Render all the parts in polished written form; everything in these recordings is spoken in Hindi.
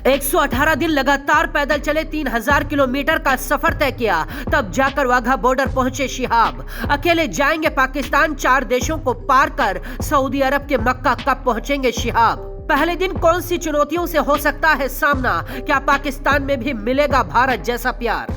118 दिन लगातार पैदल चले 3000 किलोमीटर का सफर तय किया, तब जाकर वाघा बॉर्डर पहुंचे शिहाब। अकेले जाएंगे पाकिस्तान, 4 देशों को पार कर सऊदी अरब के मक्का कब पहुंचेंगे शिहाब। पहले दिन कौन सी चुनौतियों से हो सकता है सामना, क्या पाकिस्तान में भी मिलेगा भारत जैसा प्यार।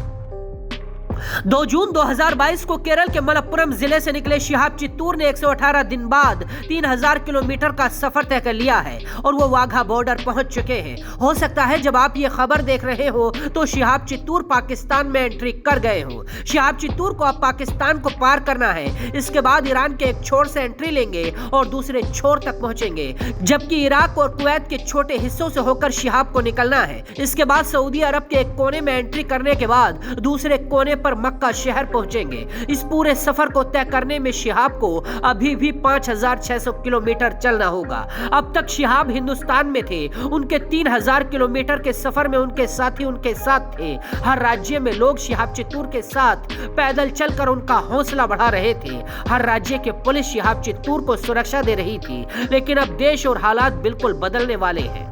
2 जून 2022 को केरल के मलप्पुरम जिले से निकले शिहाब चित्तूर ने 118 दिन बाद 3000 किलोमीटर का सफर तय कर लिया है और वो वाघा बॉर्डर पहुंच चुके हैं। हो सकता है जब आप ये खबर देख रहे हो तो शिहाब चित्तूर पाकिस्तान में एंट्री कर गए हो। शिहाब चित्तूर को अब पाकिस्तान को पार करना है, इसके बाद ईरान के एक छोर से एंट्री लेंगे और दूसरे छोर तक पहुंचेंगे, जबकि इराक और कुवैत के छोटे हिस्सों से होकर शिहाब को निकलना है। इसके बाद सऊदी अरब के एक कोने में एंट्री करने के बाद दूसरे कोने पर मक्का शहर पहुंचेंगे। इस पूरे सफर को तय करने में शिहाब को अभी भी 5600 किलोमीटर चलना होगा। अब तक शिहाब हिंदुस्तान में थे, उनके 3000 किलोमीटर के सफर में उनके साथी उनके साथ थे। हर राज्य में लोग शिहाब चित्तूर के साथ पैदल चलकर उनका हौसला बढ़ा रहे थे। हर राज्य के पुलिस शिहाब चित्तूर को सुरक्षा दे रही थी, लेकिन अब देश और हालात बिल्कुल बदलने वाले हैं।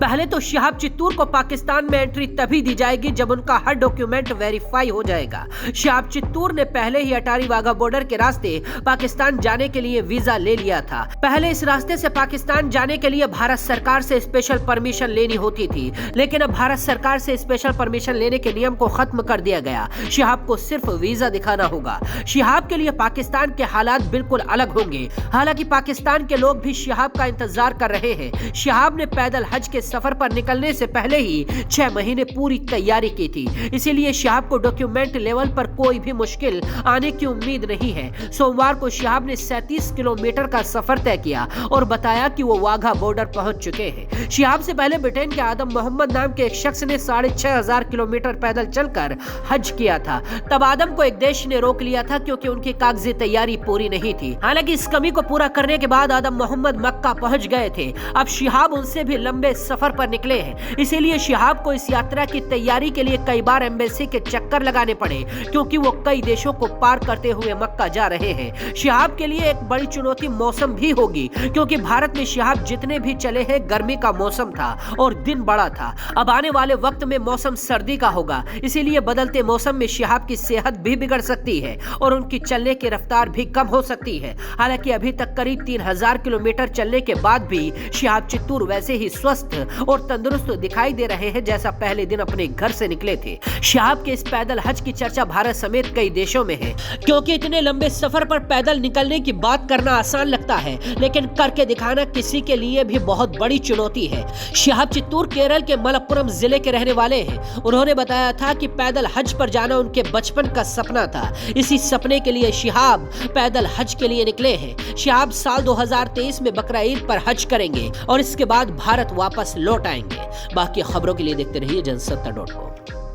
पहले तो शिहाब चित्तूर को पाकिस्तान में एंट्री तभी दी जाएगी जब उनका हर डॉक्यूमेंट वेरीफाई हो जाएगा। शिहाब चित्तूर ने पहले ही अटारी वाघा बॉर्डर के रास्ते पाकिस्तान जाने के लिए वीजा ले लिया था। पहले इस रास्ते से पाकिस्तान जाने के लिए भारत सरकार से स्पेशल परमिशन लेनी होती थी, लेकिन अब भारत सरकार से स्पेशल परमिशन लेने के नियम को खत्म कर दिया गया। शिहाब को सिर्फ वीजा दिखाना होगा। शिहाब के लिए पाकिस्तान के हालात बिल्कुल अलग होंगे। हालांकि पाकिस्तान के लोग भी शिहाब का इंतजार कर रहे हैं। शिहाब ने पैदल हज के सफर पर निकलने से पहले ही 6 महीने पूरी तैयारी की थी, इसीलिए शिहाब को डॉक्यूमेंट लेवल पर कोई भी मुश्किल आने की उम्मीद नहीं है। सोमवार को शिहाब ने 37 किलोमीटर का सफर तय किया और बताया कि वो वाघा बॉर्डर पहुंच चुके हैं। शिहाब से पहले ब्रिटेन के आदम मोहम्मद नाम के एक शख्स ने 6500 किलोमीटर पैदल चलकर हज किया था। तब आदम को एक देश ने रोक लिया था क्योंकि उनकी कागजी तैयारी पूरी नहीं थी। हालांकि इस कमी को पूरा करने के बाद आदम मोहम्मद मक्का पहुंच गए थे। अब शिहाब उनसे भी लंबे सफर पर निकले हैं, इसीलिए शिहाब को इस यात्रा की तैयारी के लिए कई बार एम्बेसी के चक्कर लगाने पड़े, क्योंकि वो कई देशों को पार करते हुए मक्का जा रहे हैं। शिहाब के लिए एक बड़ी चुनौती मौसम भी होगी, क्योंकि भारत में शिहाब जितने भी चले हैं गर्मी का मौसम था और दिन बड़ा था। अब आने वाले वक्त में मौसम सर्दी का होगा, इसीलिए बदलते मौसम में शिहाब की सेहत भी बिगड़ सकती है और उनकी चलने की रफ्तार भी कम हो सकती है। हालांकि अभी तक करीब 3000 किलोमीटर चलने के बाद भी शिहाब चित्तूर वैसे ही स्वस्थ और तंदुरुस्त दिखाई दे रहे हैं जैसा पहले दिन अपने घर से निकले थे। शिहाब के इस पैदल हज की चर्चा भारत समेत कई देशों में है, क्योंकि इतने लंबे सफर पर पैदल निकलने की बात करना आसान लगता है, लेकिन करके दिखाना किसी के लिए भी बहुत बड़ी चुनौती है। शिहाब चित्तूर केरल के मलप्पुरम जिले के रहने वाले हैं। उन्होंने बताया था कि पैदल हज पर जाना उनके बचपन का सपना था। इसी सपने के लिए शिहाब पैदल हज के लिए निकले हैं। शिहाब साल 2023 में बकरा ईद पर हज करेंगे और इसके बाद भारत वापस लौट आएंगे। बाकी खबरों के लिए देखते रहिए जनसत्ता.com।